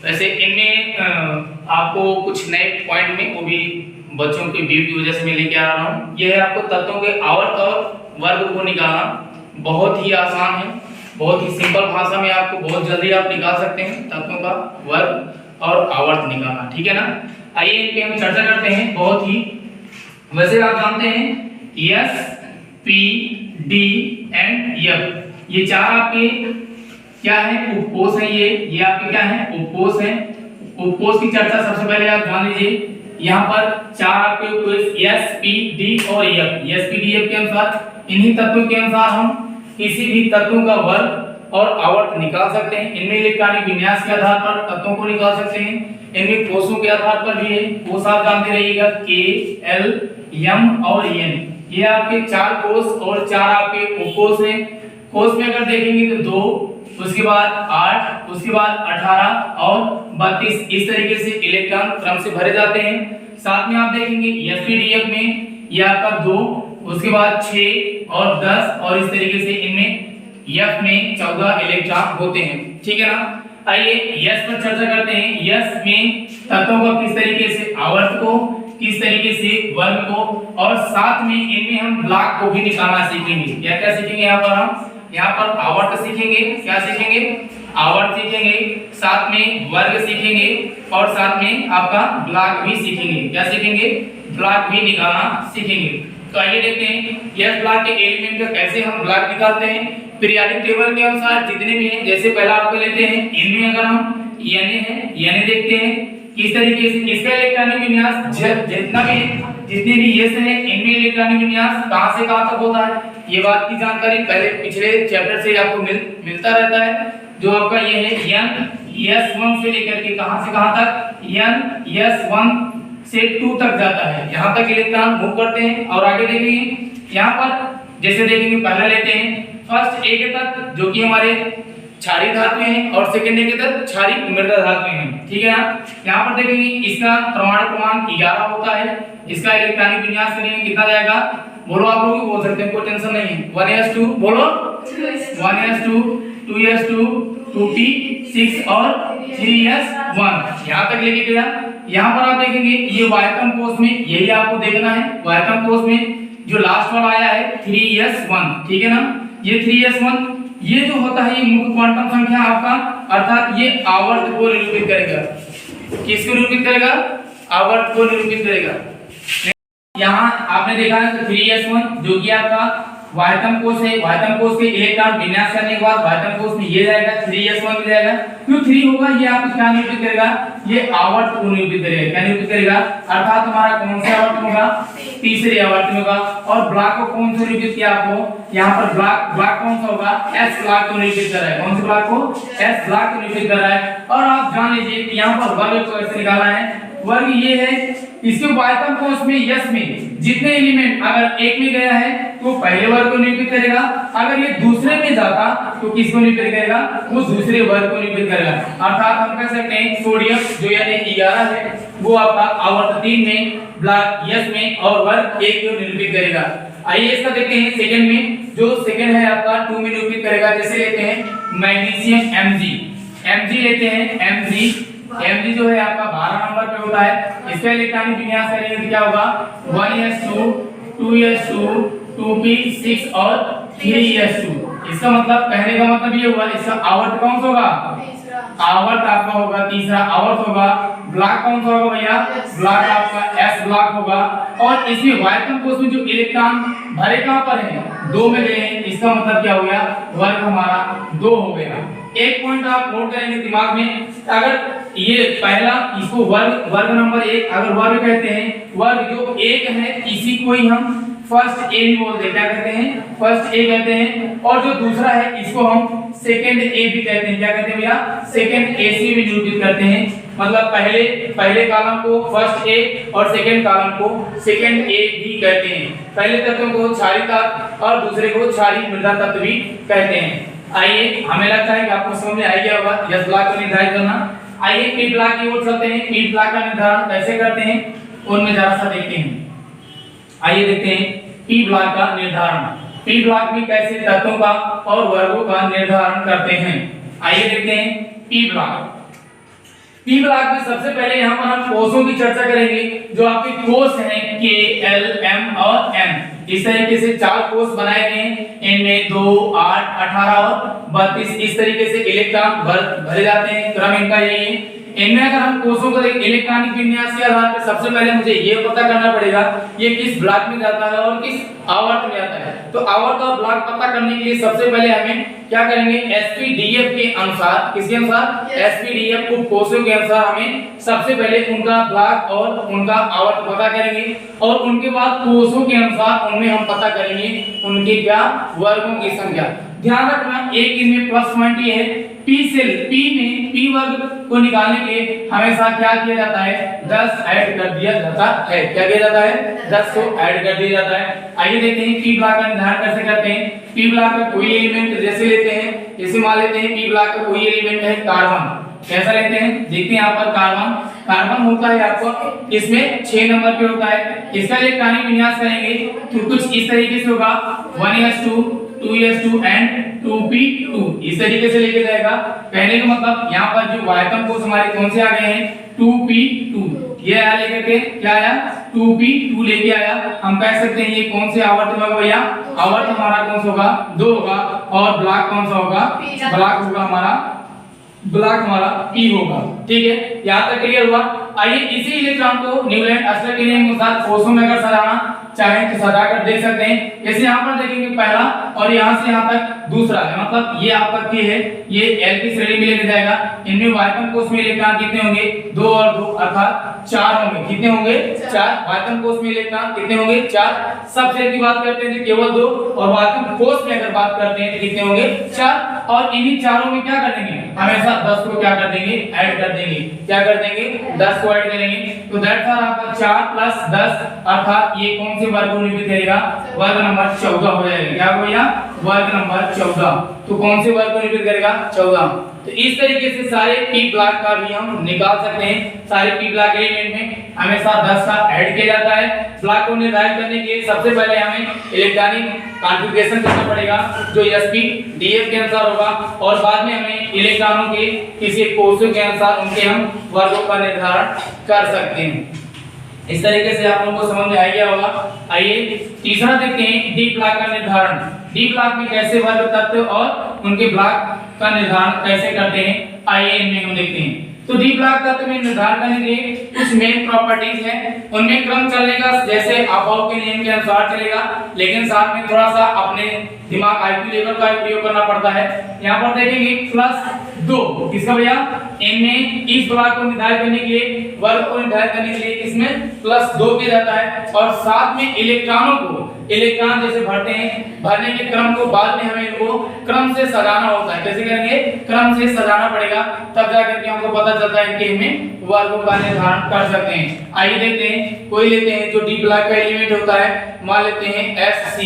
वैसे इनमें आपको कुछ नए पॉइंट में वो भी बच्चों की भीड़ की वजह से मैं लेके आ रहा हूँ। यह है आपको तत्वों के आवर्त और वर्ग को निकालना। बहुत ही आसान है, बहुत ही सिंपल भाषा में आपको बहुत जल्दी आप निकाल सकते हैं तत्वों का वर्ग और आवर्त निकालना, ठीक है ना। आइए इन पे हम चर्चा करते हैं। बहुत ही वैसे आप जानते हैं S P D and F, ये चार आपके क्या है, उपकोष है। ये आपके क्या है, उपकोष है। उपकोष की चर्चा सबसे पहले आप जान लीजिए। यहाँ पर चार आपके उपकोष एस पी डी और F. S P D F के अनुसार, इन्हीं तत्वों के अनुसार हम किसी भी तत्वों का वर्ग और आवर्त निकाल सकते हैं। इनमें इलेक्ट्रॉनिक विन्यास के आधार पर तत्वों को निकाल सकते हैं। इनमें कोषों के आधार पर भी है। कोष आप जानते रहिएगा, के एल एम और एन, ये आपके चार कोष और चार आपके उपकोष हैं। कोष में अगर देखेंगे तो 2, उसके बाद 8, उसके बाद 18 और 32, इस तरीके से इलेक्ट्रॉन क्रम से भरे जाते हैं। साथ में आप देखेंगे एसपीडीएफ में ये आपका 2, उसके बाद 6 और 10 और इस तरीके से इनमें एफ में 14 इलेक्ट्रॉन होते हैं, ठीक है ना। आइए यस पर चर्चा करते हैं। यस में तत्वों का किस तरीके से आवर्त को, किस तरीके से वर्ग को, और साथ में इनमें हम ब्लॉक को भी निकालना सीखेंगे। क्या क्या सीखेंगे यहाँ पर हम? यहाँ पर आवर्त सीखेंगे। क्या सीखेंगे? आवर्त सीखेंगे, साथ में वर्ग सीखेंगे और साथ में आपका ब्लॉक भी सीखेंगे। क्या सीखेंगे? ब्लॉक भी निकालना सीखेंगे। तो आइए देखते हैं यस ब्लॉक के एलिमेंट का कैसे हम ब्लॉक निकालते हैं। पीरियोडिक टेबल के अनुसार जितने भी हैं, जैसे पहला आपको लेते हैं इनमें अगर हम एन है, एन देखते हैं किस तरीके से इसका इलेक्ट्रॉनिक विन्यास जितने भी यस है इनमें इलेक्ट्रॉनिक विन्यास कहां से कहां तक होता है, ये बात की जानकारी पहले पिछले चैप्टर से आपको मिलता रहता है। जो आपका ये है एन S1 से लेकर के कहां से कहां तक, एन S1 से 2 तक जाता है। यहां तक इलेक्ट्रॉन मूव करते हैं। और आगे देखेंगे यहां पर जैसे देखेंगे, पहला लेते हैं फर्स्ट ए के तत्व जो कि हमारे क्षारीय धातु हैं और सेकंड ए के तत्व क्षारीय मृदा धातु हैं, ठीक है ना। यहाँ पर देखेंगे इसका परमाणु क्रमांक 11 होता है। इसका इलेक्ट्रॉनिक विन्यास करेंगे कितना जाएगा, बोलो आप लोग बोल सकते हैं, कोई टेंशन नहीं है। 1s2 बोलो, 1s2 2s2 2p6 और 3s1 यहाँ तक लेके गया। यहाँ पर आप देखेंगे ये वायतम कोष में यही आपको देखना है। वायतम कोष में जो लास्ट वाला आया है 3s1, ठीक है ना। ये 3s1 ये जो होता है ये मुख्य क्वांटम संख्या आपका, अर्थात ये आवर्त को निरूपित करेगा। किसको निरूपित करेगा? आवर्त को निरूपित करेगा। यहाँ आपने देखा है तो 3s1 जो कि आपका वायतम कोष है। वायतम कोष के इलेक्ट्रॉन विन्यास करने के बाद वायतम कोष में ये जाएगा 3s1 में जाएगा। क्यों 3 होगा? ये आपको क्या निरूपित करेगा? ये आवर्त को निरूपित करेगा। क्या निरूपित करेगा? अर्थात हमारा कौन सा आवर्त होगा? तीसरे आवर्त में होगा। और ब्लॉक को कौन सा निरूपित किया आपको? यहाँ पर ब्लॉक कौन सा होगा? s ब्लॉक को निरूपित कर रहा है। कौन से ब्लॉक को? s ब्लॉक को निरूपित कर रहा है। और आप जान लीजिए कि यहाँ पर वर्ग को कैसे निकालना है। वर्ग ये है, इसके वायतम कोष में यस में जितने एलिमेंट अगर एक में गया है तो पहले वर्ग को निरूपित करेगा। अगर ये दूसरे में जाता तो किसको निरूपित करेगा? वो दूसरे वर्ग को निरूपित करेगा। अर्थात हम कह सकते हैं सोडियम जो यानी 11 है वो आपका आवर्त 3 में, ब्लॉक यस में और वर्ग 1 को निरूपित करेगा। आइए इसका देखते हैं सेकंड में। जो सेकंड है आपका 2 में निरूपित करेगा। जैसे लेते हैं मैग्नीशियम Mg लेते हैं। Mg जो है आपका 12 नंबर पे होता है। इसका इलेक्ट्रॉनिक विन्यास करेंगे तो क्या होगा? 1s2 2s2 2p6 और 3s2। इसका मतलब कहने का मतलब ये हुआ इसका आवर्त कौन सा होगा? आवर्त आपका होगा तीसरा आवर्त होगा। ब्लॉक कौन सा होगा भैया? ब्लॉक आपका s ब्लॉक होगा। और इसमें वायतम कोष में जो इलेक्ट्रॉन भरे कहां पर है? 2 में गए हैं। इसका मतलब क्या हो गया? वर्ग हमारा 2 हो गया। एक पॉइंट आप नोट करेंगे दिमाग में, अगर ये पहला इसको वर्ग नंबर 1 अगर वर्ग कहते हैं, वर्ग जो 1 है इसी को ही हम फर्स्ट ए भी बोलते हैं। क्या कहते हैं? फर्स्ट ए कहते हैं। और जो दूसरा है इसको हम सेकंड ए भी कहते हैं। क्या कहते हैं भैया? सेकंड ए से भी निरूपित करते हैं। मतलब पहले कॉलम को फर्स्ट ए और सेकंड कॉलम को सेकंड ए भी कहते हैं। पहले तत्व को क्षारीय तत्व और दूसरे को क्षारीय मृदा तत्व भी कहते हैं। आइए हमें लगता है कि आपको समझ में आ गया होगा यस ब्लॉक को निर्धारित करना। आइए पी ब्लॉक की ओर चलते हैं। पी ब्लॉक का निर्धारण कैसे करते हैं उनमें जरा सा देखते हैं। आइए देखते हैं पी ब्लॉक का निर्धारण। पी ब्लॉक में कैसे तत्वों का और वर्गों का निर्धारण करते हैं। आइए देखते हैं पी ब्लॉक। पी ब्लॉक में सबसे पहले यहाँ पर हम कोषों की चर्चा करेंगे। जो आपके कोष हैं के, एल, एम और एन, इस तरीके से 4 कोष बनाए गए हैं। इनमें 2, 8, 18 और 32 इस तरीके से इलेक्ट्रॉन भरे जाते हैं। क्रम इनका यही है। इनमें अगर हम कोषों को देखें इलेक्ट्रॉनिक विन्यास के आधार पर सबसे पहले मुझे ये पता करना पड़ेगा ये किस ब्लॉक में जाता है और किस आवर्त में जाता है। तो आवर्त और ब्लॉक पता करने के लिए सबसे पहले हमें क्या करेंगे, एसपीडीएफ के अनुसार, किसके अनुसार, एसपीडीएफ को कोषों के अनुसार हमें सबसे पहले उनका ब्लॉक और उनका आवर्त पता करेंगे और उनके बाद कोषों के अनुसार उनमें हम पता करेंगे उनके क्या वर्गों की संख्या। ध्यान रखना एक इनमें प्लस पॉइंट ये है, पी सेल, पी में पी वर्ग को निकालने के लिए हमेशा क्या किया जाता है, 10 ऐड कर दिया जाता है। क्या किया जाता है, 10 को ऐड कर दिया जाता है। आइए देखते हैं पी ब्लॉक का निर्धारण कैसे करते हैं। पी ब्लॉक का कोई एलिमेंट जैसे लेते हैं, जैसे मान लेते हैं पी ब्लॉक का कोई एलिमेंट है कार्बन, कैसा लेते हैं, देखते हैं यहाँ पर कार्बन, कार्बन होता है आपको इसमें 6 नंबर पे होता है। इसका इलेक्ट्रॉनिक विन्यास करेंगे तो कुछ इस तरीके से होगा, 1s2 2s2 एंड 2p2 इस तरीके से लेके जाएगा। कहने का मतलब यहाँ पर जो आयतन कोष हमारे कौन से आ गए हैं, 2p2, ये आया लेकर के, क्या आया, 2p2 लेके आया। हम कह सकते हैं ये कौन से आवर्त में होगा भैया, आवर्त हमारा कौन सा होगा, 2 होगा और ब्लॉक कौन सा होगा, ब्लॉक होगा हमारा, ब्लॉक हमारा p होगा। ठीक है, यहाँ तक क्लियर हुआ। आइए इसी इलेक्ट्रॉन को न्यूलैंड अस्टर के नियम के अनुसार कोषों में अगर सजाना चाहे तो सजा कर देख सकते हैं। जैसे यहाँ पर देखेंगे पहला और यहाँ से यहाँ तक दूसरा है, मतलब ये आपका K है, ये L की श्रेणी में लेके जाएगा। इनमें वायतन कोष में इलेक्ट्रॉन कितने होंगे, 2 और 2 अर्थात 4 होंगे। कितने होंगे, 4। वायतन कोष में इलेक्ट्रॉन कितने होंगे, 4। सब सेल की बात करते हैं तो केवल 2 और वायतन कोष में अगर बात करते हैं तो कितने होंगे, 4। और इन्हीं चारों में क्या कर देंगे, हमेशा 10 को क्या कर देंगे, ऐड कर देंगे। क्या कर देंगे, 10 को ऐड करेंगे। तो दैट्स आर आपका 4 + 10 अर्थात ये कौन से वर्ग को निरूपित करेगा, वर्ग नंबर 14 हो जाएगा। क्या हो गया, वर्ग नंबर 14। तो कौन से वर्ग को निरूपित करेगा, 14। तो इस तरीके से सारे पी ब्लॉक का भी हम निकाल सकते हैं। सारे पी ब्लॉक एलिमेंट में हमेशा 10 का ऐड किया जाता है। ब्लॉक को निर्धारित करने के लिए सबसे पहले हमें इलेक्ट्रॉनिक कॉन्फ़िगरेशन करना पड़ेगा जो एसपीडीएफ के अनुसार होगा और बाद में हमें इलेक्ट्रॉनों के किसी कोषों के अनुसार उनके हम वर्गों का निर्धारण कर सकते हैं। इस तरीके से आप लोगों को समझ में आ गया होगा। आइए तीसरा देखते हैं डी ब्लॉक का निर्धारण। डी ब्लॉक में कैसे वर्ग तत्व और उनके ब्लॉक का निर्धारण कैसे करते हैं, आइए इनमें हम देखते हैं। तो डी ब्लॉक तत्व में निर्धारण करने के लिए कुछ मेन प्रॉपर्टीज हैं। उनमें क्रम चलेगा जैसे अभाव के नियम के अनुसार चलेगा, लेकिन साथ में थोड़ा सा अपने दिमाग आईक्यू लेवल का प्रयोग करना पड़ता है। यहाँ पर देखेंगे +2 किसका भैया, इनमें इस ब्लॉक को निर्धारित करने के लिए, वर्ग को निर्धारित करने के लिए इसमें +2 किया जाता है और साथ में इलेक्ट्रॉनों को, इलेक्ट्रॉन जैसे भरते हैं, भरने के क्रम को बाद में हमें इनको क्रम से सजाना होता है। कैसे करेंगे, क्रम से सजाना पड़ेगा, तब जाकर के हमको पता चलता है कि हमें वर्गों का निर्धारण कर सकते हैं। आइए देखते हैं, कोई लेते हैं जो डी ब्लॉक का एलिमेंट होता है, मान लेते हैं SC।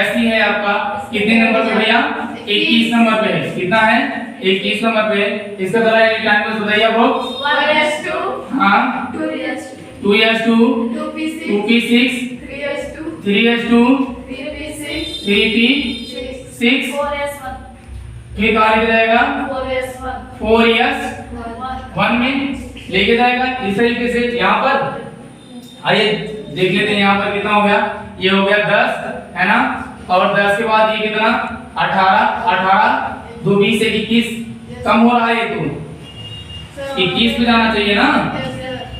SC है आपका कितने नंबर पे भैया, 21 नंबर पे है। कितना है, 21 नंबर पे। इसका जरा इलेक्ट्रॉन को बताइए आप लोग, 1s2 हां 2s2 2p6 3s2 3p6 फिर कहाँ लेके जाएगा, 4s1 में लेके जाएगा। इस तरीके से यहाँ पर आइए देख लेते हैं, यहाँ पर कितना हो गया, ये हो गया 10 है ना, और 10 के बाद ये कितना 18 2 20 से 21 कम हो रहा है, तो 21 पे जाना चाहिए ना।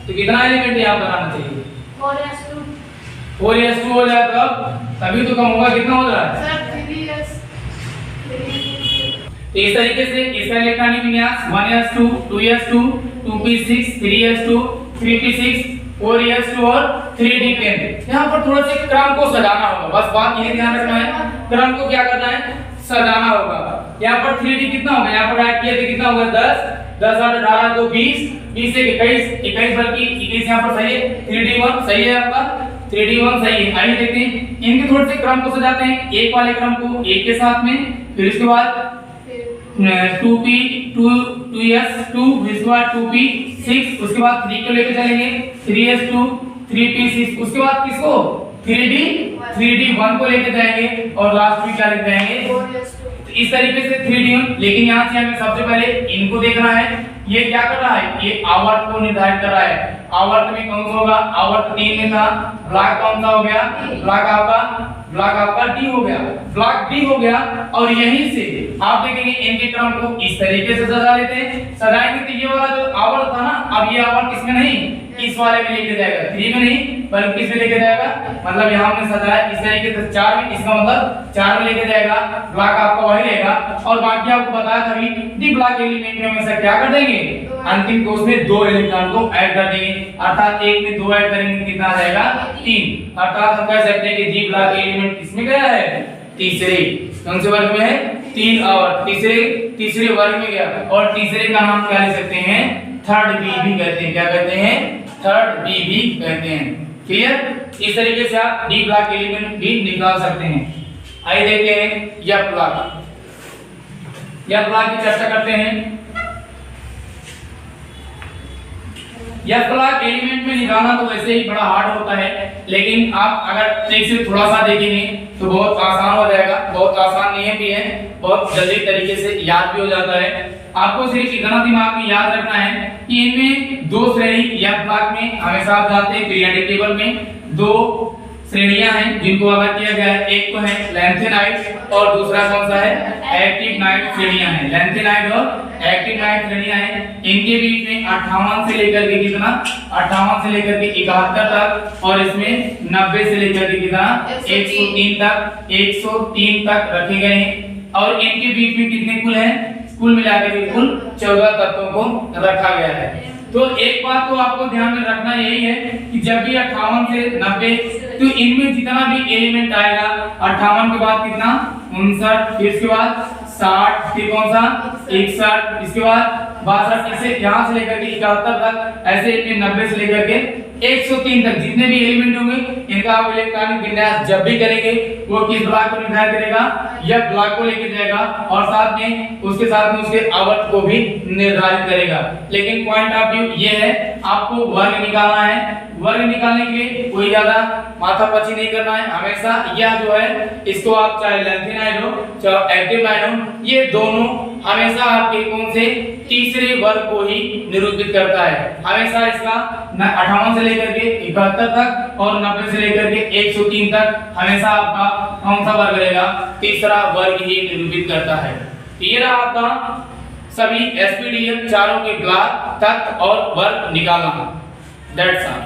तो कितना एलिमेंट यहाँ पर आना चाहिए, 4s2 हो जाएगा, तभी तो कम होगा। कितना हो रहा है, तो इस तरीके से इसका इलेक्ट्रॉनिक विन्यास 1s2 2s2 2p6 3s2 3p6 4s2 और 3d10। यहाँ पर थोड़ा सा क्रम को सजाना होगा, बस बात ये ध्यान रखना है, क्रम को क्या करना है, सजाना होगा। यहाँ पर 3d कितना होगा, यहाँ पर ऐड किया तो कितना होगा, 10 8 18 तो 20 20 से 21 बल्कि 21 यहाँ पर सही है, 3d1 सही है आपका, 3d1 सही है। आइए देखते हैं इनके थोड़े से क्रम को सजाते हैं, एक वाले क्रम को एक के साथ में, फिर इसके बाद 2p 2s2 इसके बाद 2p6 उसके बाद 3 को लेके चलेंगे 3s2 3p6 उसके बाद किसको 3d1 को लेके जाएंगे और लास्ट में क्या लेके जाएंगे। तो इस तरीके से 3D, लेकिन यहाँ से हमें सबसे पहले इनको देखना है। ये क्या कर रहा है, ये आवर्त को निर्धारित कर रहा है। आवर्त में कौन सा होगा, आवर्त 3 में था, ब्लॉक कौन सा हो गया, ब्लॉक आपका डी हो गया, ब्लॉक डी हो गया। और यहीं से आप देखेंगे इनके क्रम को इस तरीके से सजा लेते हैं। सजाएंगे तो ये वाला जो आवर्त था ना, अब ये आवर्त किसमें नहीं, इस वाले में लेके जाएगा, 3 में नहीं बल्कि किस में लेके जाएगा, मतलब यहाँ हमने सजाया इस तरीके से 4 में, इसका मतलब 4 में लेके जाएगा, ब्लॉक आपका वही रहेगा। और बाकी आपको बताया था डी ब्लॉक एलिमेंट में हमेशा क्या कर देंगे, अंतिम कोष में 2 इलेक्ट्रॉन को ऐड कर देंगे, अर्थात एक में 2 ऐड करेंगे कितना आ जाएगा, 3। अर्थात हम कह सकते हैं कि डी ब्लॉक एलिमेंट किसमें गया है, तीसरे, कौन से वर्ग में है, 3 और तीसरे वर्ग में गया। और तीसरे का नाम क्या ले सकते हैं, थर्ड बी भी कहते हैं, क्या कहते हैं, थर्ड बी भी कहते हैं। क्लियर, इस तरीके से आप डी ब्लॉक एलिमेंट भी निकाल सकते हैं। आइए देखते हैं एफ ब्लॉक, एफ ब्लॉक की चर्चा करते हैं। एफ ब्लॉक एलिमेंट में निकालना तो वैसे ही बड़ा हार्ड होता है, लेकिन आप अगर ठीक से थोड़ा सा देखेंगे तो बहुत आसान हो जाएगा। बहुत आसान नहीं भी है, बहुत जल्दी तरीके से याद भी हो जाता है। आपको सिर्फ इतना दिमाग में याद रखना है कि इनमें 2 श्रेणी एफ ब्लॉक में हमेशा आप जानते हैं पीरियोडिक टेबल में 2 श्रेणियां हैं जिनको अलग किया गया है। एक तो है लैंथेनाइड और दूसरा कौन सा है, एक्टिनाइड श्रेणियां हैं। लैंथेनाइड और एक्टिनाइड श्रेणियां हैं, इनके बीच में 58 से लेकर के कितना, 58 से लेकर के 71 तक, और इसमें 90 से लेकर के कितना, 103 तक रखे गए हैं। और इनके बीच में कितने कुल हैं, कुल मिलाकर के कुल 14 तत्वों को रखा गया है। तो एक बात तो आपको ध्यान में रखना यही है कि जब भी 58 से 90, तो इनमें जितना भी एलिमेंट आएगा 58 के बाद कितना, 59, फिर इसके बाद 60, फिर कौन सा 61, इसके बाद 62, इसे यहाँ से लेकर के 71 तक, ऐसे इनमें 90 से लेकर के 103 तक जितने भी एलिमेंट होंगे इनका आप इलेक्ट्रॉनिक विन्यास जब भी करेंगे वो किस ब्लॉक को निर्धारित करेगा, यह ब्लॉक को लेकर जाएगा और साथ में उसके आवर्त को भी निर्धारित करेगा। लेकिन पॉइंट ऑफ व्यू ये है, आपको वर्ग निकालना है। वर्ग निकालने के लिए कोई ज्यादा माथापच्ची नहीं करना है। हमेशा यह जो है इसको आप चाहे लैंथेनाइड हो चाहे एक्टिनाइड हो, ये दोनों हमेशा आपके कौन से तीसरे वर्ग को ही निरूपित करता है। हमेशा इसका 58 से लेकर के 71 तक और 90 से लेकर के 103 तक हमेशा आपका कौन सा वर्ग रहेगा, तीसरा वर्ग ही निरूपित करता है। ये रहा आपका सभी एसपीडीएफ चारों के ब्लॉक, तत्व और वर्ग निकालना। That's all.